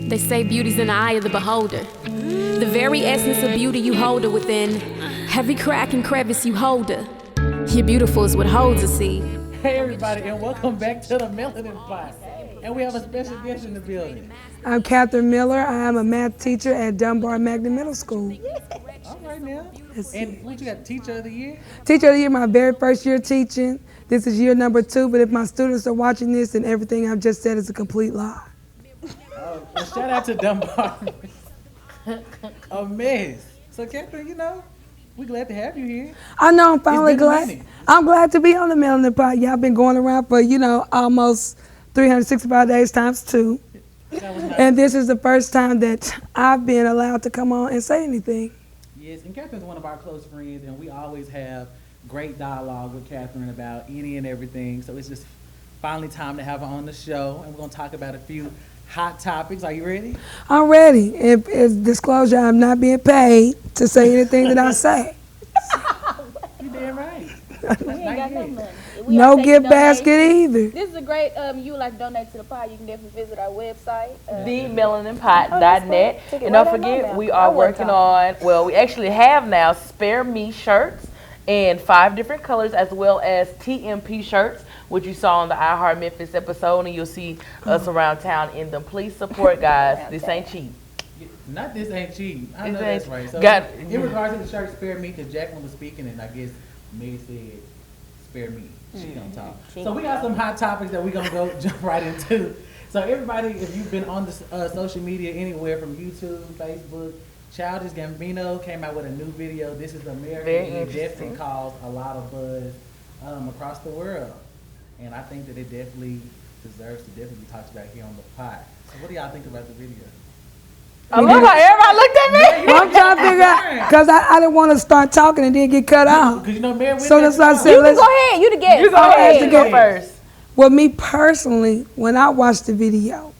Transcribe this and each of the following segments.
They say beauty's in the eye of the beholder. The very essence of beauty you hold her within. Every crack and crevice you hold her. You're beautiful is what holds a seed. Hey everybody, and welcome back to the Melanin Pot. And we have a special guest in the building. I'm Catherine Miller. I am a math teacher at Dunbar Magnet Middle School. All right now. And what you got, Teacher of the Year? Teacher of the Year, my very first year teaching. This is year number 2, but if my students are watching this, then everything I've just said is a complete lie. Well, shout out to Dunbar. A mess. So Catherine, we're glad to have you here. I know, I'm finally It's been a glad. minute. I'm glad to be on the Melanin Pot. Y'all been going around for, almost 365 days times 2. That was nice. And this is the first time that I've been allowed to come on and say anything. Yes, and Catherine's one of our close friends, and we always have great dialogue with Catherine about any and everything. So it's just finally time to have her on the show, and we're going to talk about a few hot topics. Are you ready? I'm ready. If it's disclosure, I'm not being paid to say anything that I say. You damn right. We ain't got no money. We No are taking gift donations. basket either. This is a great, you would like to donate to the pod, you can definitely visit our website. TheMelaninPot.net. Took it And right don't out my forget, mouth. we I are wasn't working on, we actually have now Spare Me shirts in 5 different colors, as well as TMP shirts, which you saw on the iHeart Memphis episode, and you'll see us around town in them. Please support, guys. This ain't cheap. Not this ain't cheap. I know This ain't- that's right. So got- in regards to the shirt, spare me, because Jacqueline was speaking, and I guess May said, spare me. She gonna talk. So we got some hot topics that we gonna go jump right into. So everybody, if you've been on the social media anywhere from YouTube, Facebook, Childish Gambino came out with a new video. This is America. Very It interesting. definitely caused a lot of buzz across the world. And I think that it definitely deserves to definitely be talked about here on the pod. So what do y'all think about the video? I love how everybody looked at me. I'm trying to figure out, because I didn't want to start talking and then get cut off. Because Mary So that's why I said, You can let's, go ahead, you the guest. You go ahead. You go ahead. first. well, me personally, when I watched the video,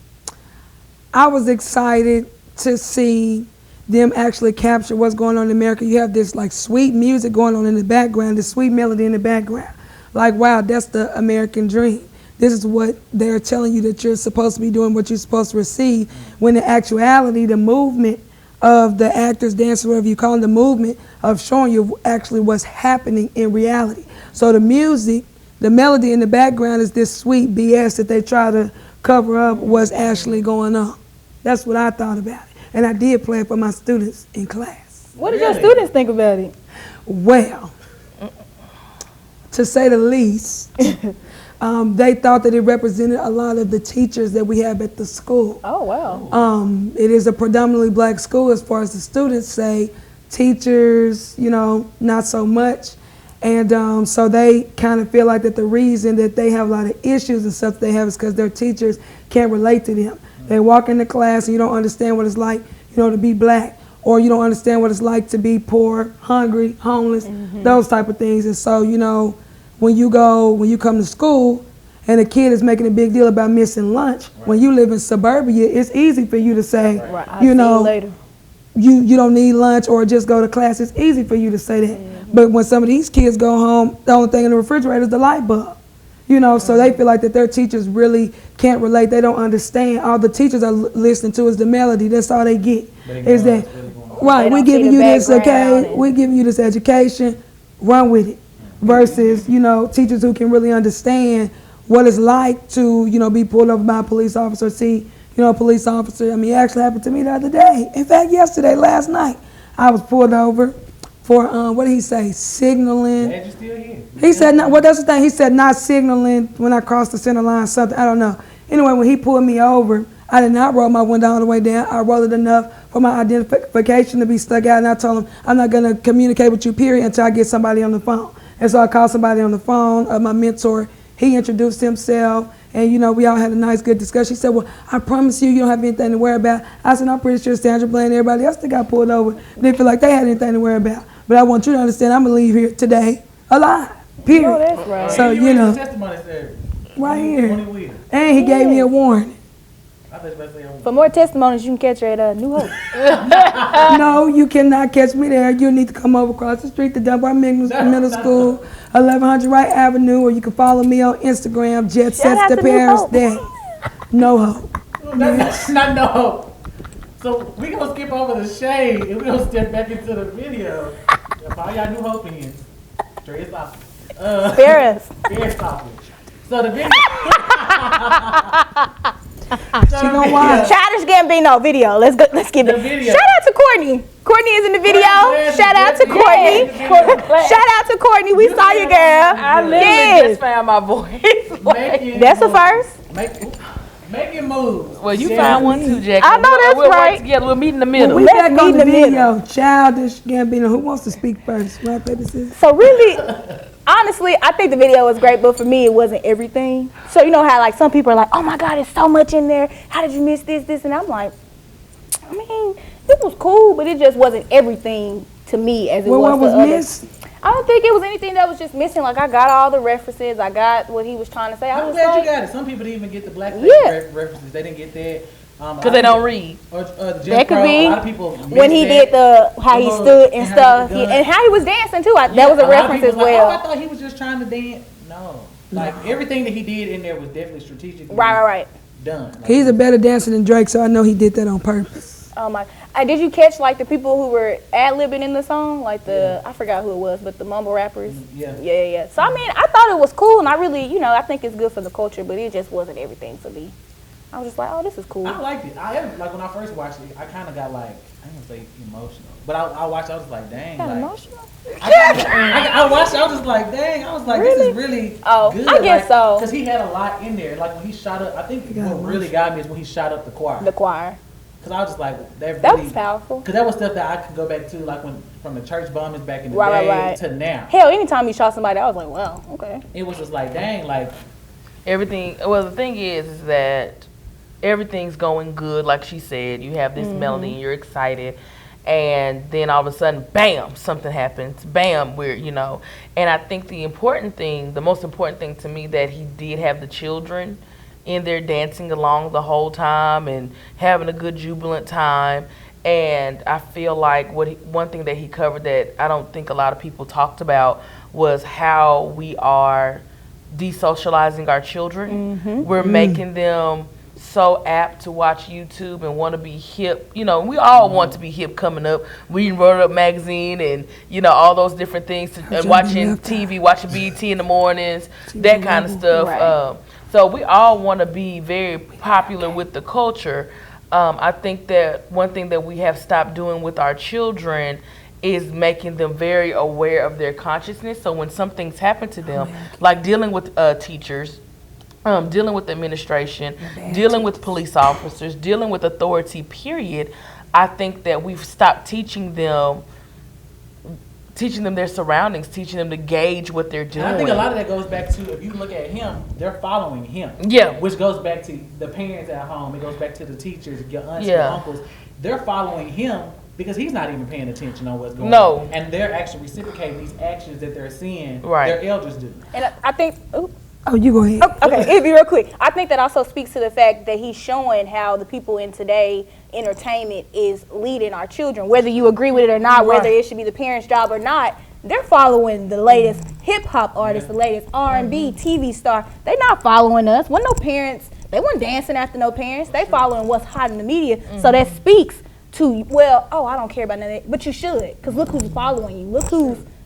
I was excited to see them actually capture what's going on in America. You have this like sweet music going on in the background, this sweet melody in the background. Like, wow, that's the American dream. This is what they're telling you that you're supposed to be doing, what you're supposed to receive, when in actuality, the movement of the actors, dancers, whatever you call them, the movement of showing you actually what's happening in reality. So the music, the melody in the background is this sweet BS that they try to cover up what's actually going on. That's what I thought about it. And I did play it for my students in class. What did your students think about it? Well, to say the least, they thought that it represented a lot of the teachers that we have at the school. Oh, wow. It is a predominantly black school as far as the students say. Teachers, not so much. And so they kind of feel like that the reason that they have a lot of issues and stuff they have is because their teachers can't relate to them. They walk into class and you don't understand what it's like, to be black, or you don't understand what it's like to be poor, hungry, homeless, those type of things. And so, when you come to school and a kid is making a big deal about missing lunch, when you live in suburbia, it's easy for you to say, Right. I'll see you later. you don't need lunch or just go to class. It's easy for you to say that. But when some of these kids go home, the only thing in the refrigerator is the light bulb. So they feel like that their teachers really can't relate. They don't understand. All the teachers are listening to is the melody. That's all they get. Is that, right, They we don't see giving the you this, background okay? and- We giving you this education, run with it. Versus, teachers who can really understand what it's like to, be pulled over by a police officer, see, a police officer. I mean, it actually happened to me the other day. In fact, last night, I was pulled over for, what did he say, signaling. Glad you're still here. He said, that's the thing. He said not signaling when I crossed the center line, something. I don't know. Anyway, when he pulled me over, I did not roll my window all the way down. I rolled it enough for my identification to be stuck out, and I told him, I'm not going to communicate with you, period, until I get somebody on the phone. And so I called somebody on the phone, my mentor. He introduced himself, and, we all had a nice, good discussion. He said, well, I promise you, you don't have anything to worry about. I said, I'm pretty sure Sandra Blaine and everybody else that got pulled over didn't feel like they had anything to worry about. But I want you to understand, I'm going to leave here today alive, period. Oh, that's right. So, You went to testimony service. right On here. the wheel. And he gave me a warning. I thought you were about to say on For more testimonies, you can catch her at New Hope. No, you cannot catch me there. You need to come over across the street to Dunbar Middle School, 1100 Wright Avenue, or you can follow me on Instagram, Jet Shout Sets out to to New Paris Hope. Day. No hope. Not no. So we gonna skip over the shade and we gonna step back into the video. For all y'all New Hope fans, Trey Sophie. Spare us. Very Sophie. So the video. She gonna watch. Childish Gambino video. Let's go. Let's get The it. video. Shout out to Courtney. Courtney is in the video. Yes, Shout out to yes, Courtney. yes. Shout out to Courtney. We saw you, girl. I literally Yes. just found my voice. Making That's the moves. first. Making moves. Well, you Share found it. one too, Jack. I know that's we'll right. work together. We'll meet in the middle. We Let's back meet on in the the video. Childish Gambino. Who wants to speak first? Rock, paper, scissors. So really, honestly, I think the video was great, but for me, it wasn't everything. So you know how like some people are like, "Oh my God, there's so much in there. How did you miss this?" And I'm like, I mean, it was cool, but it just wasn't everything to me as it Well, was what was to others. missed? I don't think it was anything that was just missing. Like I got all the references. I got what he was trying to say. I I'm was glad like, you got it. Some people didn't even get the blackface Yeah. references. They didn't get that. Because they don't read. Or the Jim That could Crow. be A lot of people when he missed did the how he Uh-huh. stood and And how stuff, he did the gun. and how he was dancing too. That was a lot of reference people as like, well. oh, I thought he was just trying to dance. No. Like, everything that he did in there was definitely strategically Right. done. Like, He's a better dancer than Drake, so I know he did that on purpose. Oh my! Did you catch like the people who were ad-libbing in the song? Like I forgot who it was, but the mumble rappers. Yeah. Yeah. So I mean, I thought it was cool, and I really, I think it's good for the culture, but it just wasn't everything for me. I was just like, oh, this is cool. I liked it. Like, when I first watched it, I kind of got like, I ain't gonna say emotional, but I watched it, I was like, dang. Kinda Like, emotional. I watched it, I was just like, dang. I was like, this is really Oh, good. I guess so. Because he had a lot in there. Like, when he shot up, I think what really got me is when he shot up the choir. The choir. Because I was just like, that That really, was powerful. Because that was stuff that I could go back to, like from the church bombings back in the Right, day right. to now. Hell, anytime he shot somebody, I was like, wow, okay. It was just like, dang, like, Everything. Well, the thing is that everything's going good. Like she said, you have this melody, you're excited, and then all of a sudden, bam, something happens. Bam, And I think the most important thing to me, that he did have the children in there dancing along the whole time and having a good jubilant time. And I feel like one thing that he covered that I don't think a lot of people talked about was how we are desocializing our children. We're making them so apt to watch YouTube and want to be hip. We all want to be hip coming up. We wrote up magazine and, all those different things, and watching TV, watching BET in the mornings, that kind of stuff. Right. So we all want to be very popular with the culture. I think that one thing that we have stopped doing with our children is making them very aware of their consciousness. So when something's happened to them, like dealing with teachers, dealing with administration, dealing with police officers, dealing with authority, period, I think that we've stopped teaching them their surroundings, teaching them to gauge what they're doing. and I think a lot of that goes back to, if you look at him, they're following him. Yeah. Which goes back to the parents at home. It goes back to the teachers, your aunts, Yeah. your uncles. They're following him because he's not even paying attention on what's going No. on. And they're actually reciprocating these actions that they're seeing Right. their elders do. And I think, Oh, you go ahead. okay, it'll be real quick. I think that also speaks to the fact that he's showing how the people in today entertainment is leading our children. Whether you agree with it or not, whether it should be the parents' job or not, they're following the latest hip hop artists, the latest R&B TV star. They're not following us. When no parents, they weren't dancing after no parents. They following what's hot in the media. So that speaks to, I don't care about none of that, but you should, because look who's following you.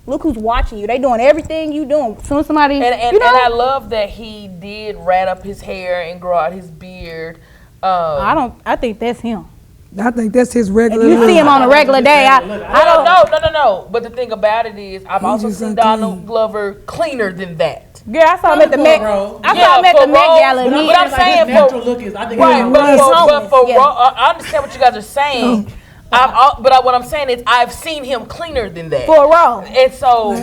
Look who's watching you. They doing everything you doing. As soon as somebody, And I love that he did rat up his hair and grow out his beard. I think that's him. I think that's his regular You look. see him on a regular day. I don't. No. But the thing about it is, I've also just seen unclean. Donald Glover cleaner than that. Girl, I saw him at the Met. Bro. I saw him at the Met Gala. and he- But I'm saying his natural look is, I think, Right, he's but homeless, for yeah. I understand what you guys are saying. But what I'm saying is, I've seen him cleaner than that. for a role. And so,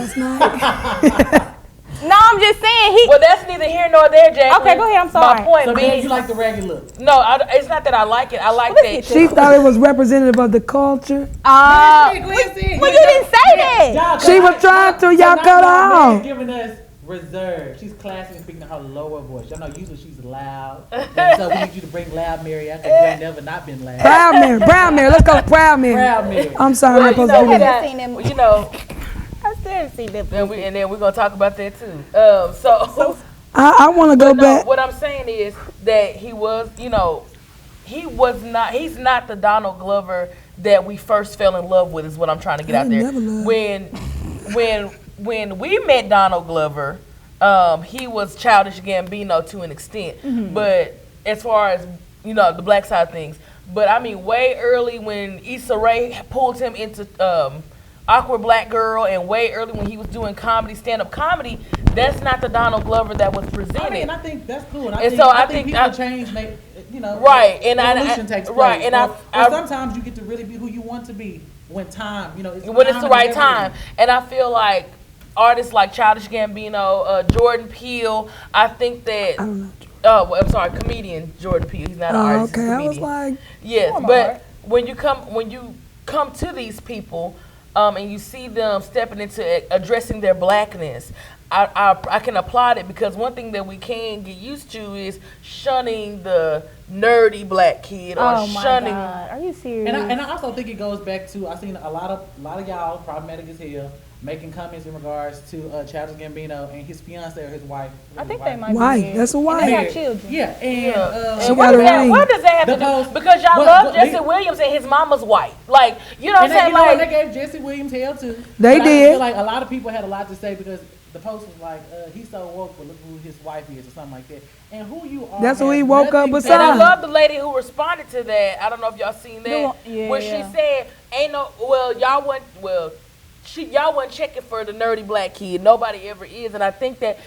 No, I'm just saying he. well, that's neither here nor there, Jacqueline. Okay, go ahead, I'm sorry. My point So, being, man, you like the ragged look. no, it's not that I like it. I like Let's that. get She thought it was representative of the culture. Well, you didn't say that. She was trying to, y'all cut her off. Giving us reserve. She's classy and speaking in her lower voice. Y'all know usually she's loud. And so we need you to bring loud Mary out because you ain't never not been loud. Proud Mary. Let's go Proud Mary. Proud Mary. I'm sorry, I'm supposed to we be got- seen them. I still haven't seen them. And then we're gonna talk about that too. So I want to go no, back. what I'm saying is that he was, he's not the Donald Glover that we first fell in love with, is what I'm trying to get out there. never loved. When we met Donald Glover, he was Childish Gambino to an extent. But as far as, the black side of things, but I mean way early when Issa Rae pulled him into Awkward Black Girl, and way early when he was doing comedy, stand-up comedy, that's not the Donald Glover that was presented. I mean, and I think that's cool. And I think think people change, right, and evolution takes place. right, and or sometimes you get to really be who you want to be when time, it's when it's the right everything. time. And I feel like artists like Childish Gambino, Jordan Peele, I think that. I don't know. Oh, I'm sorry, comedian Jordan Peele. He's not an artist. Okay, He's a I was comedian. like, Yes, but when you come to these people, and you see them stepping into addressing their blackness, I can applaud it, because one thing that we can get used to is shunning the nerdy black kid, or Oh my shunning. God, are you serious? And I also think it goes back to, I've seen a lot of y'all problematic as hell making comments in regards to Childish Gambino and his fiance or his wife. I think they might Why? be married. That's a And wife. they Yeah. got children. Yeah, and She And got a ring. what does that have to The do? post- Because y'all But- love but Jesse they- Williams and his mama's white. Like, you know what I'm and they, saying? you know what, Like, they gave Jesse Williams hell too. They But I did. feel like a lot of people had a lot to say, because the post was like, he's so woke, but look who his wife is, or something like that. And who you are. That's who has he woke up nothing beside. to and I do- love the lady who responded to that. I don't know if y'all seen that. Where she said, y'all wasn't checking for the nerdy black kid. Nobody ever is. And I think that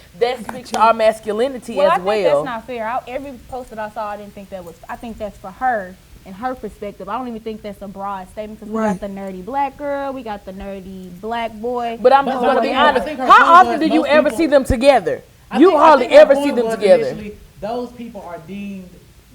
speaks to our masculinity Well, as I think well. that's not fair. Every post that I saw, I didn't think that was. I think that's for her and her perspective. I don't even think that's a broad statement, because we Right. got the nerdy black girl, we got the nerdy black boy. But I'm But just going to I be think honest. I think her How point often was do you most ever people- see them together? I You think- I hardly think her ever see point them was together. initially, those people are deemed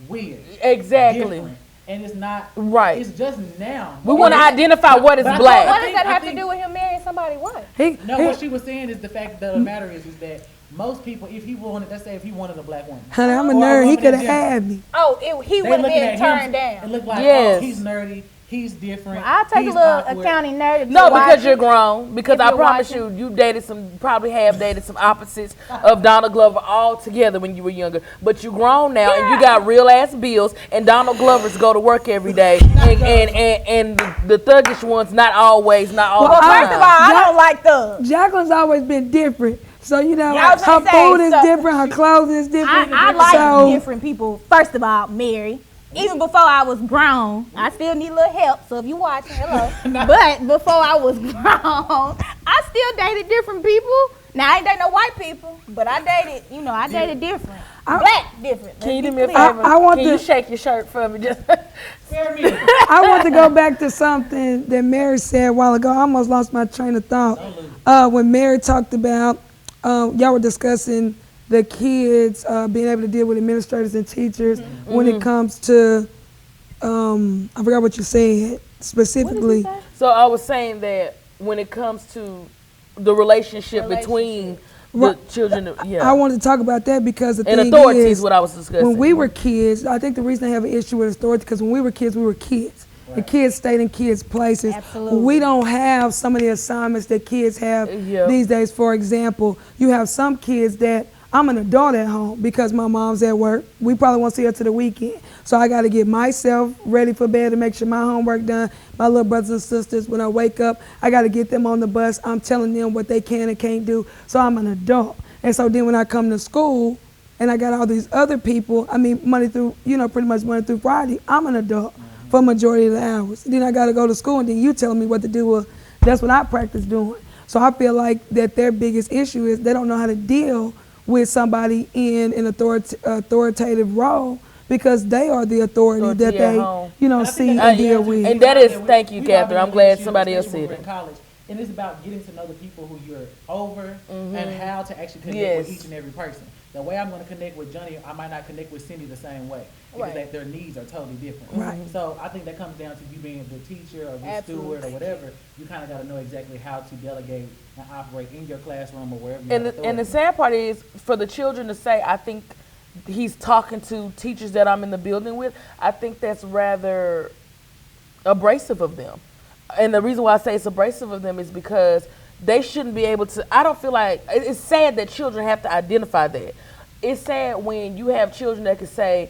weird. Exactly. Different. And it's not. Right. It's just now. We want to And- identify what is but I black. What think- does that I have to think- do with him marrying somebody white? he, No, he- what she was saying is the fact that the matter is that most people, if he wanted, let's say if he wanted a black woman. honey, I'm a or nerd. He woman could have in general, had me. Oh, he they would have looking been at turned him down. and look like, Yes. oh, he's nerdy, he's different. I'll take he's a little awkward. accounting nerd. No, because you're grown. Because If I you're promise watching. you probably have dated some opposites of Donald Glover all together when you were younger. But you grown now, and you got real ass bills, and Donald Glovers go to work every day, and the thuggish ones not all Well, the first of time. all, I don't like thugs. Jacqueline's always been different. So, Yeah, I her was gonna say, food is so- different, her clothing is different. I like so, different people. First of all, Mary. Even before I was grown, I still need a little help. So if you watching, hello. But before I was grown, I still dated different people. Now I ain't dated no white people, but I dated different. Black different. Can you do Let's me a be clear. favor? I want Can you to- shake your shirt for me? Just I want to go back to something that Mary said a while ago. I almost lost my train of thought. When Mary talked about, y'all were discussing the kids being able to deal with administrators and teachers when it comes to, I forgot what you said specifically. So I was saying that when it comes to the relationship between the Right. children, I wanted to talk about that because the and thing authority is, is what I was discussing. when we were kids, I think the reason I have an issue with authority because when we were kids, we were kids. The kids stayed in kids' places. Absolutely. We don't have some of the assignments that kids have Yeah. these days. For example, you have some kids that I'm an adult at home because my mom's at work. We probably won't see her till the weekend. So I got to get myself ready for bed to make sure my homework done. My little brothers and sisters, when I wake up, I got to get them on the bus. I'm telling them what they can and can't do. So I'm an adult. And so then when I come to school and I got all these other people, I mean, Monday through, pretty much Monday through Friday, I'm an adult for majority of the hours. Then I got to go to school and then you telling me what to do. Well, that's what I practice doing. So I feel like that their biggest issue is they don't know how to deal with somebody in an authoritative role because they are the authority that Authority at they, home. see and deal with. And that is, thank you, We Catherine. I'm already glad know somebody you, else especially said when it. we're in college. And it's about getting to know the people who you're over and how to actually connect Yes. with each and every person. The way I'm going to connect with Johnny, I might not connect with Cindy the same way because their needs are totally different. Right. So I think that comes down to you being a good teacher or a good steward or whatever. You kind of got to know exactly how to delegate and operate in your classroom or wherever you have And the authority. sad part is for the children to say, I think he's talking to teachers that I'm in the building with, I think that's rather abrasive of them. And the reason why I say it's abrasive of them is because they shouldn't be able to, I don't feel like, it's sad that children have to identify that. It's sad when you have children that can say,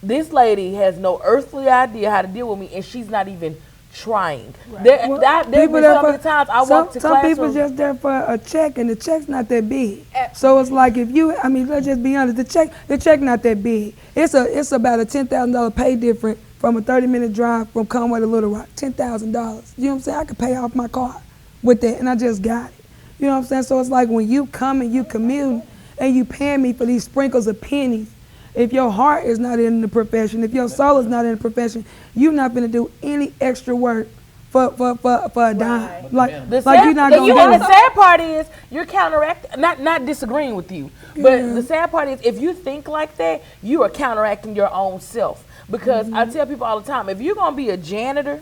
this lady has no earthly idea how to deal with me, and she's not even trying. There's been so many times I walk to some classroom. people just there for a check, and the check's not that big. So it's like if you, I mean, let's just be honest, the check not that big. It's about a $10,000 pay difference from a 30-minute drive from Conway to Little Rock. $10,000. You know what I'm saying? I could pay off my car with that, and I just got it. You know what I'm saying? So it's like when you come and you commute and you paying me for these sprinkles of pennies, if your heart is not in the profession, if your soul is not in the profession, you're not going to do any extra work for a dime. Like you're not going to do it. The sad part is you're counteracting, not disagreeing with you, but the sad part is if you think like that, you are counteracting your own self. Because I tell people all the time, if you're going to be a janitor,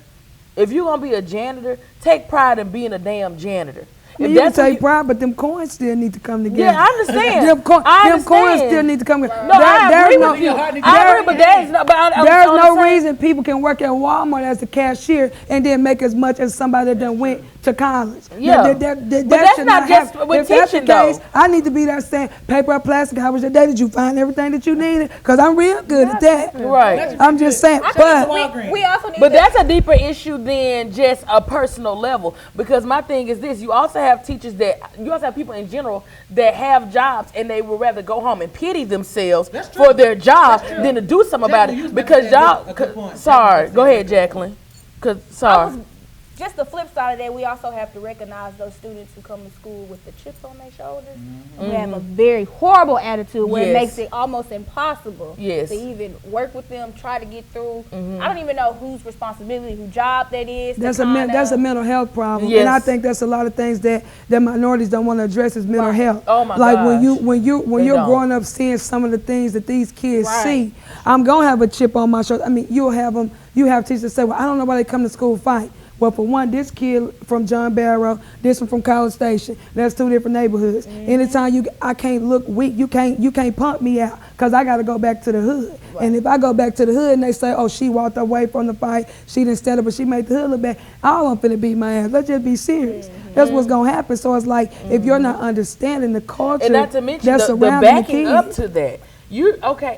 take pride in being a damn janitor. You can take pride, but them coins still need to come together. Yeah, I understand. Them coins still need to come together. No, I agree with you. I agree, but there's no reason people can work at Walmart as a cashier and then make as much as somebody that done went to college. Yeah, but that's not just with teaching, though. I need to be there saying, paper or plastic, how was your day? Did you find everything that you needed? Because I'm real good at that. Right. I'm just saying. But we also need that's a deeper issue than just a personal level. Because my thing is this, you also have people in general that have jobs and they would rather go home and pity themselves for their job than to do something about it. Because y'all, sorry, go ahead, Jacqueline. Just the flip side of that, we also have to recognize those students who come to school with the chips on their shoulders. Who have a very horrible attitude where it makes it almost impossible to even work with them, try to get through. I don't even know whose responsibility, whose job that is. That's a mental health problem, and I think that's a lot of things that minorities don't want to address is mental health. Oh my like gosh. when you're growing up seeing some of the things that these kids see, I'm gonna have a chip on my shoulder. I mean, you have teachers that say, well, I don't know why they come to school fight. Well, for one, this kid from John Barrow, this one from College Station. That's two different neighborhoods. Anytime I can't look weak, you can't pump me out because I got to go back to the hood. And if I go back to the hood and they say, oh, she walked away from the fight, she didn't stand up, but she made the hood look bad, all I'm finna beat my ass. Let's just be serious. That's what's gonna happen. So it's like if you're not understanding the culture, and not to mention the backing up to that.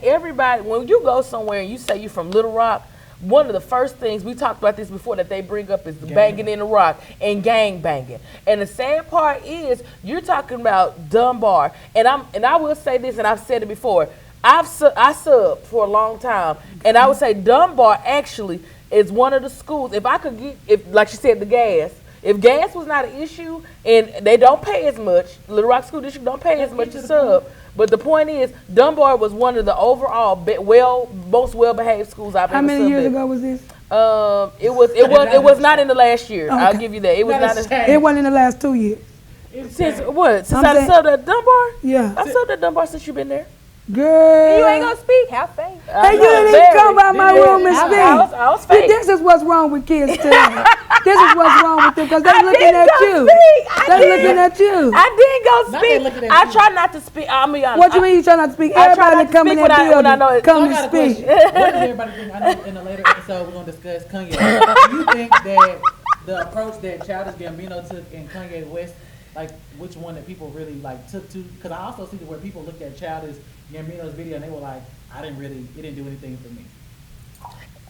Everybody, when you go somewhere and you say you're from Little Rock, one of the first things, we talked about this before, that they bring up is the banging in the rock and gang banging. And the sad part is you're talking about Dunbar. And I will say this, and I've said it before. I subbed for a long time, and I would say Dunbar actually is one of the schools. If I could get, like you said, the gas. If gas was not an issue and they don't pay as much, Little Rock School District don't pay as much to sub. But the point is, Dunbar was one of the overall most well-behaved schools I've ever subbed. How many years ago was this? It was not in the last year. Okay. I'll give you that. It was not. It wasn't in the last 2 years. Since what? Since I subbed at Dunbar? Yeah. I subbed at Dunbar since you've been there. Girl. You ain't gonna speak. Have faith. Hey, you didn't even come by my room and speak. I was fake. This is what's wrong with kids today. This is what's wrong with them because they're looking at you. They're looking at you. I didn't go speak. I try not to speak. I mean, what you mean you try not to speak? Everybody that come in that building, come to speak. What does everybody think? I know in a later episode we're gonna discuss Kanye. Do you think that the approach that Childish Gambino took in Kanye West, like which one that people really like took to? Because I also see where people looked at Childish Gambino's video and they were like, it didn't do anything for me.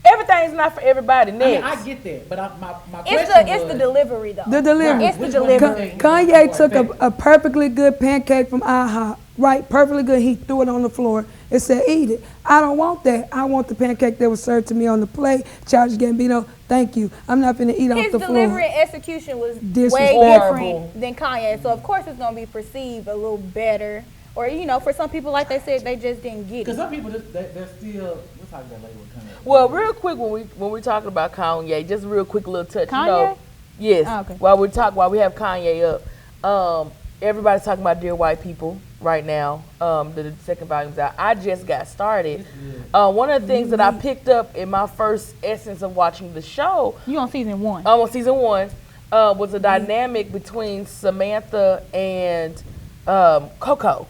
Everything's not for everybody. Next. I get that, but my question it's the delivery though. The delivery. It's the delivery. Kanye took a perfectly good pancake from IHOP, right? Perfectly good. He threw it on the floor and said, eat it. I don't want that. I want the pancake that was served to me on the plate. Childish Gambino, thank you. I'm not going to eat off the floor. His delivery and execution was way different than Kanye. So, of course, it's going to be perceived a little better. Or, for some people, like they said, they just didn't get it. Because some people, they're still, we'll talk about later with Kanye. Well, real quick, when we're talking about Kanye, just real quick little touch. Kanye? Yes. Oh, okay. While we have Kanye up, everybody's talking about Dear White People right now. The second volume's out. I just got started. One of the things that I picked up in my first essence of watching the show. You on season 1? I'm on season 1. Was a dynamic between Samantha and Coco.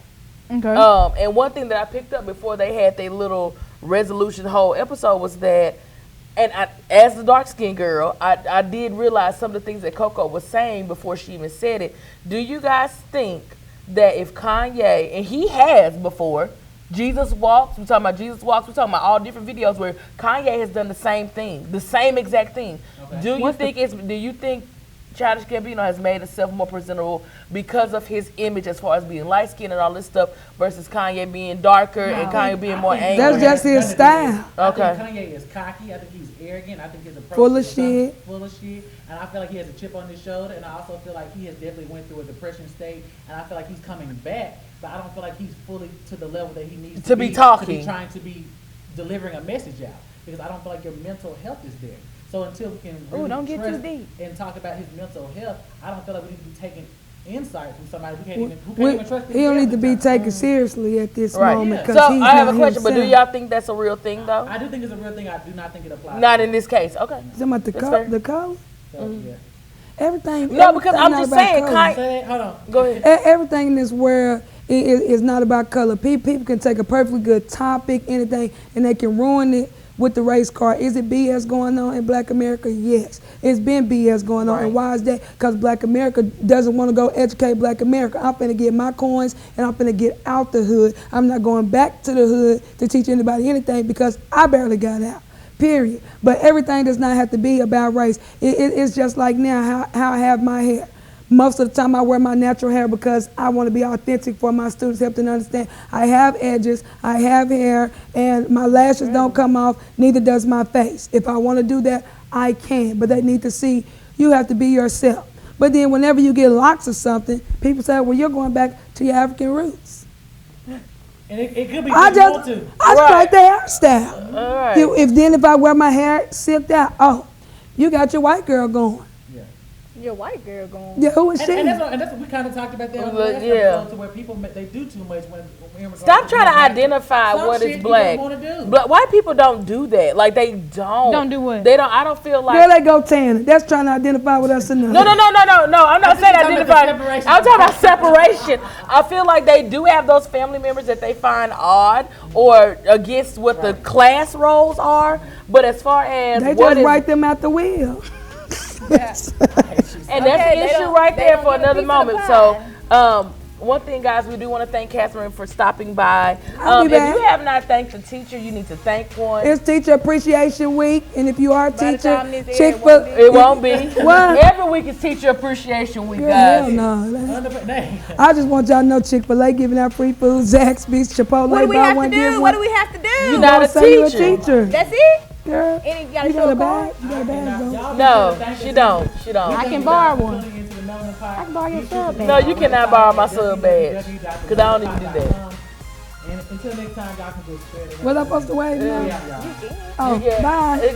Okay. And one thing that I picked up before they had their little resolution whole episode was that, and as the dark-skinned girl, I did realize some of the things that Coco was saying before she even said it. Do you guys think that if Kanye, and he has before, Jesus Walks. We're talking about Jesus Walks. We're talking about all different videos where Kanye has done the same thing, the same exact thing. Okay. Do you think Childish Gambino has made himself more presentable because of his image as far as being light skinned and all this stuff versus Kanye being darker and Kanye being more angry? That's just his style. Okay. Okay. I think Kanye is cocky. I think he's arrogant. I think his approach Full of is shit. Full of shit. And I feel like he has a chip on his shoulder. And I also feel like he has definitely went through a depression state. And I feel like he's coming back. But I don't feel like he's fully to the level that he needs To be talking. To be trying to be delivering a message out. Because I don't feel like your mental health is there. So until we can really don't get too trust deep. and talk about his mental health, I don't feel like we need to be taking insight from somebody who can't even trust He don't need to be himself. taken seriously at this Right. moment. Yeah. 'Cause So he's I have a not question, but do himself. y'all think that's a real thing though? I do think it's a real thing. I do not think it applies. Not in this case. Okay. You talking about the That's color? fair. The color? So, yeah. Everything. No, because everything I'm not just about saying, color. Say that, hold on. Go ahead. Everything in this world is not about color. People can take a perfectly good topic, anything, and they can ruin it with the race card. Is it BS going on in Black America? Yes. It's been BS going on. Right. And why is that? Because Black America doesn't want to go educate Black America. I'm finna get my coins and I'm finna get out the hood. I'm not going back to the hood to teach anybody anything because I barely got out. Period. But everything does not have to be about race. It's just like now how I have my hair. Most of the time I wear my natural hair because I want to be authentic for my students, help them understand I have edges, I have hair, and my lashes don't come off, neither does my face. If I want to do that, I can, but they need to see you have to be yourself. But then whenever you get locks or something, people say, well, you're going back to your African roots. And it could be I what you want just to. like the hairstyle. All right. If I wear my hair silked out, oh, you got your white girl going. Yeah. Your white girl going. Yeah, who is she? And that's what we kind of talked about there on the But, last yeah. episode, to where people they do too much when in regards Stop trying to black. identify Some what shit is you black. don't wanna do. White people don't do that. Like they don't. Don't do what? They don't. I don't feel like. There they go, Tanner. That's trying to identify with us enough. No. I'm not saying talking about the identify. separation. I'm talking about separation. I feel like they do have those family members that they find odd or against what the class roles are. But as far as They what just is, write them out the wheel. and that's Okay, an they issue don't- right they there don't for get a another piece of the moment. pie. So, one thing, guys, we do want to thank Catherine for stopping by. I'll be If back. you have not thanked a teacher, you need to thank one. It's Teacher Appreciation Week, and if you are a By the teacher, time this Chick airs, fil It won't be. What? Every week is Teacher Appreciation Week, Hell guys. no. I just want y'all to know Chick-fil-A giving out free food, Zaxby's, Chipotle, What do we buy have one, to get do? one. What do we have to do? You're not a Say you a teacher. teacher. That's it? Girl, Any, you gotta got show a a bag? card? You got a bag, though? No, she don't. She don't. I can borrow one. I can borrow your sub bag. No, you cannot borrow my sub badge, 'cause I don't even do that. And until next time, y'all can just share it. Was I supposed to wave now? Yeah, y'all. Oh, Yeah. bye.